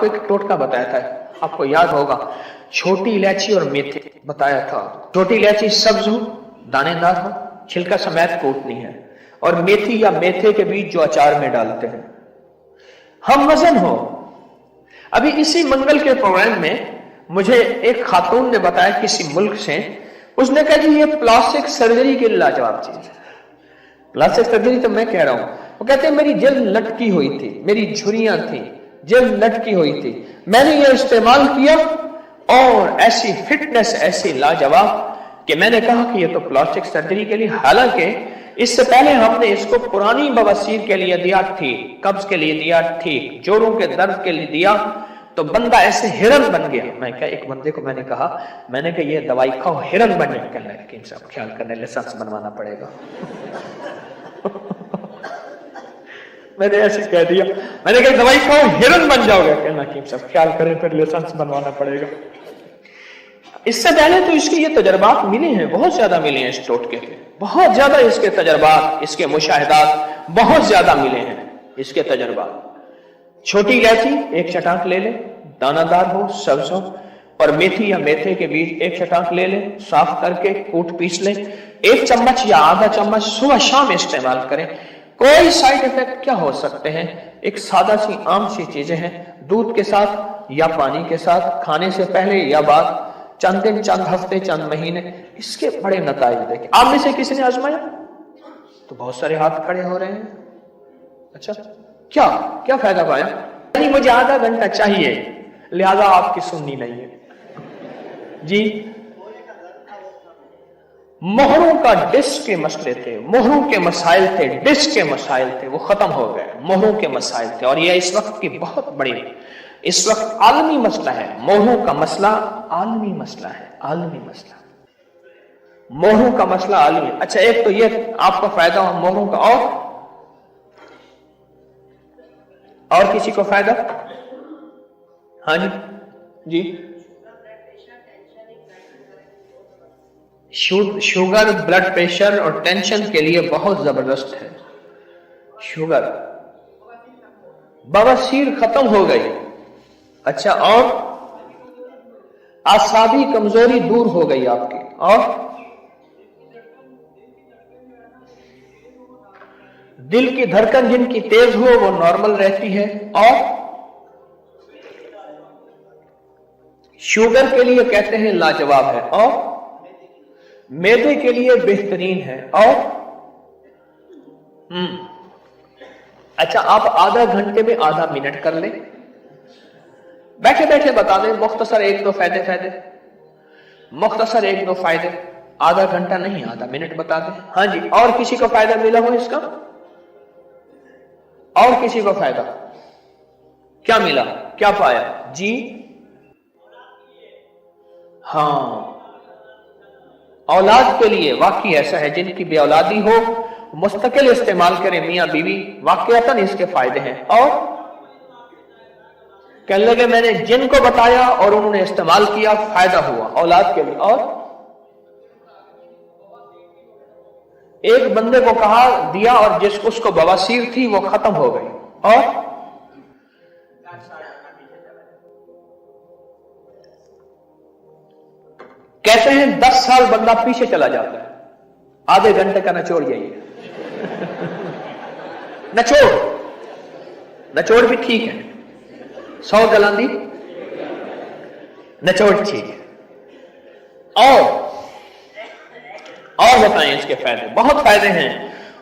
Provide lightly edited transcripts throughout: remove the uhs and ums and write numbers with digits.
کو ایک टोटका बताया था, आपको याद होगा, छोटी इलायची और मेथी बताया था. छोटी इलायची सब्ज हो, दानेदार हो, छिलका समेत कूटनी है, और मेथी या मेथे के बीज जो अचार में डालते हैं. हम वजन हो. अभी इसी मंगल के प्रोग्राम में मुझे एक खातून ने बताया किसी मुल्क से, उसने कहा जी ये प्लास्टिक सर्जरी के लाजवाब चीज है. प्लास्टिक सर्जरी तो मैं कह रहा हूं, वो कहते हैं मेरी जल्द लटकी हुई थी, मेरी झुर्रियां थी, जल्द लटकी हुई थी, मैंने ये इस्तेमाल किया और ऐसी फिटनेस ऐसी लाजवाब कि मैंने कहा कि ये तो प्लास्टिक सर्जरी के लिए, हालांकि इससे पहले हमने इसको पुरानी बवासीर के लिए दिया ठीक, कब्ज के लिए दिया ठीक, जोड़ों के दर्द के लिए दिया, तो बंदा ऐसे हिरन बन गया. मैं क्या एक बंदे को मैंने कहा ये दवाई खाओ हिरन बन जाए. कहने लगे साहब ख्याल करने लाइसेंस बनवाना पड़ेगा. मैंने ऐसे कह दिया, मैंने कहा दवाई खाओ हिरन बन जाओगे. कहना कि साहब ख्याल करें फिर लाइसेंस बनवाना पड़ेगा. इससे पहले तो इसके ये तजर्बात मिले हैं, बहुत ज्यादा मिले हैं इस टोटके के, बहुत ज्यादा इसके तजर्बात, इसके मुशाहिदात बहुत ज्यादा मिले हैं इसके तजर्बात. छोटी इलायची एक चटाक ले ले, दानादार हो, सब्ज हो, और मेथी या मेथे के बीज एक चटाक ले ले, साफ करके कूट पीस ले, 1 चम्मच या आधा चम्मच सुबह शाम इस्तेमाल करें. कोई साइड इफेक्ट क्या हो सकते हैं, एक सादा सी आम सी चीजें हैं, दूध के साथ या पानी के साथ, खाने से पहले या बाद, चंद दिन, चंद हफ्ते, चंद महीने, इसके बड़े नताइज देखें. आप में से किसी ने आजमाया? तो बहुत सारे हाथ खड़े हो रहे हैं. अच्छा क्या क्या फायदा पाया? नहीं मुझे आधा घंटा चाहिए, लिहाजा आपकी सुननी नहीं है जी. मोहरों का डिस्क के मसले थे, मोहरों के मसाइल थे, डिस्क के मसाइल थे, वो खत्म हो गए. मोहरों के मसाइल थे और यह इस वक्त की बहुत बड़ी, इस वक्त आलमी मसला है. मोहरों का मसला आलमी मसला है, आलमी मसला, मोहरों का मसला आलमी. अच्छा एक तो ये आपको फायदा हो मोहरों का, और किसी को फायदा? हाँ जी जी. शुगर ब्लड प्रेशर और टेंशन के लिए बहुत जबरदस्त है. शुगर, बवासीर खत्म हो गई. अच्छा और आसाबी कमजोरी दूर हो गई आपकी, और दिल की धड़कन जिनकी तेज हो वो नॉर्मल रहती है, और शुगर के लिए कहते हैं लाजवाब है, और मैदे के लिए बेहतरीन है, और अच्छा आप आधा घंटे में आधा मिनट कर लें, बैठे बैठे बता दें मुख्तसर 1-2 फायदे, मुख्तसर 1-2 फायदे, आधा घंटा नहीं आधा मिनट बता दें. हाँ जी. और किसी को फायदा मिला हो इसका? और किसी को फायदा क्या मिला, क्या पाया जी? हाँ औलाद के लिए वाकई ऐसा है, जिनकी बे औलादी हो मुस्तकिल इस्तेमाल करें मियां बीवी, वाकईतन इसके फायदे हैं. और कहने लगे मैंने जिनको बताया और उन्होंने इस्तेमाल किया, फायदा हुआ औलाद के लिए. और एक बंदे को कहा दिया और जिसको उसको बवासीर थी वो खत्म हो गई. और कहते हैं 10 साल बंदा पीछे चला जाता है. आधे घंटे का नचोड़ यही है. नचोड़ भी ठीक है, 100 गलांदी नचोड़ ठीक है. और बताएं इसके फायदे, बहुत फायदे हैं.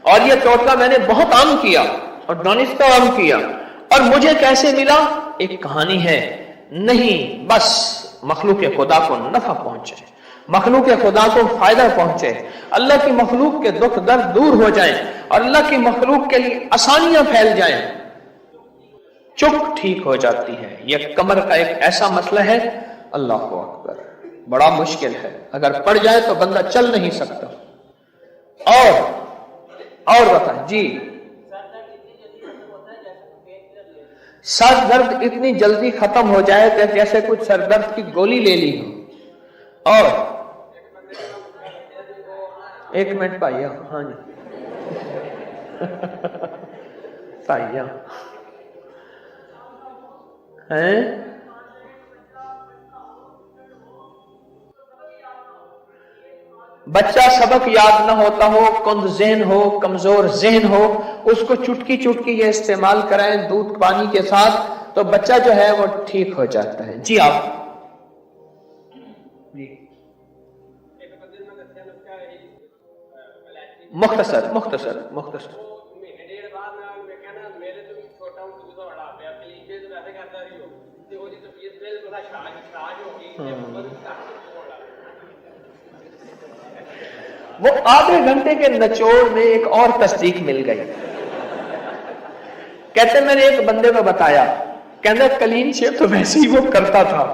और ये टोटका मैंने बहुत आम किया और दानिस्ता आम किया. और मुझे कैसे मिला? एक कहानी है. नहीं बस मखलूक खुदा को नफा पहुंचे, मखलूक खुदा को फायदा पहुंचे, अल्लाह की मखलूक के दुख दर्द दूर हो जाएं और अल्लाह की मखलूक के लिए आसानियां फैल जाएं, चुप ठीक हो जाती है. यह कमर का एक ऐसा मसला है, अल्लाह को अकबर, बड़ा मुश्किल है. अगर पड़ जाए तो बंदा चल नहीं सकता. और बताएं जी. सर दर्द इतनी जल्दी खत्म हो जाए कि जैसे कुछ सर दर्द की गोली ले ली हो. और 1 मिनट भाइया. हाँ जी भाइया. ہیں؟ بچہ سبق یاد نہ ہوتا ہو، کند ذہن ہو، کمزور ذہن ہو، اس کو چٹکی چٹکی یہ استعمال کرائیں دودھ پانی کے ساتھ تو بچہ جو ہے وہ ٹھیک ہو جاتا ہے۔ جی آپ جی مختصر مختصر مختصر وہ آدھے گھنٹے کے نچوڑ میں ایک اور تصدیق مل گئی۔ کہتے میں نے ایک بندے کو بتایا، کہنا کلین شیو تو ویسے ہی وہ کرتا تھا،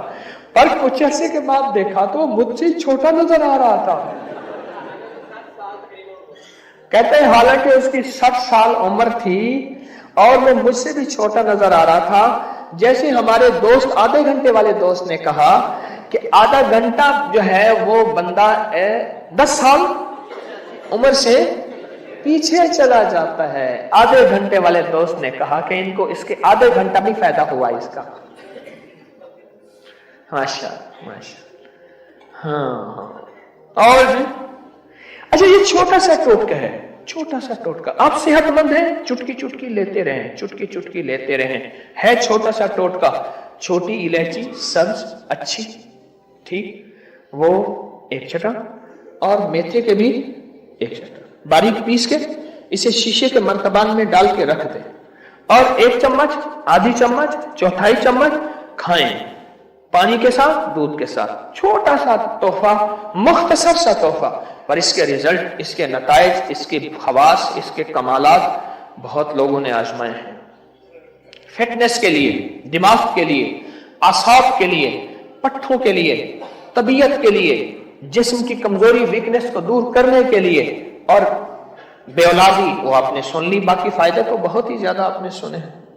پر کچھ عرصے کے بعد دیکھا تو وہ مجھ سے چھوٹا نظر آ رہا تھا۔ کہتے ہیں حالانکہ اس کی 60 سال عمر تھی اور وہ مجھ سے بھی چھوٹا نظر آ رہا تھا۔ جیسے ہمارے دوست آدھے گھنٹے والے دوست نے کہا کہ آدھا گھنٹہ جو ہے وہ بندہ 10 سال عمر سے پیچھے چلا جاتا ہے، آدھے گھنٹے والے دوست نے کہا کہ ان کو اس کے آدھے گھنٹہ بھی فائدہ ہوا اس کا۔ ماشاء ہاں اور جی اچھا یہ چھوٹا سا ٹوٹکا ہے، چھوٹا سا ٹوٹکا، آپ صحت مند ہیں چٹکی چٹکی لیتے رہیں، چٹکی چٹکی لیتے رہیں، ہے چھوٹا سا ٹوٹکا، چھوٹی الائچی سبز اچھی ٹھیک وہ 1 چٹا اور میتھے کے بھی 1 چٹا باریک پیس کے اسے شیشے کے مرتبان میں ڈال کے رکھ دیں اور 1 چمچ آدھی چمچ چوتھائی چمچ کھائیں پانی کے ساتھ دودھ کے ساتھ۔ چھوٹا سا تحفہ، مختصر سا تحفہ، پر اس کے ریزلٹ، اس کے نتائج، اس کے خواص، اس کے کمالات بہت لوگوں نے آزمائے ہیں۔ فٹنس کے لیے، دماغ کے لیے، اعصاب کے لیے، پٹھوں کے لیے، طبیعت کے لیے، جسم کی کمزوری ویکنس کو دور کرنے کے لیے، اور بے اولادی وہ آپ نے سن لی، باقی فائدے تو بہت ہی زیادہ آپ نے سنے ہیں۔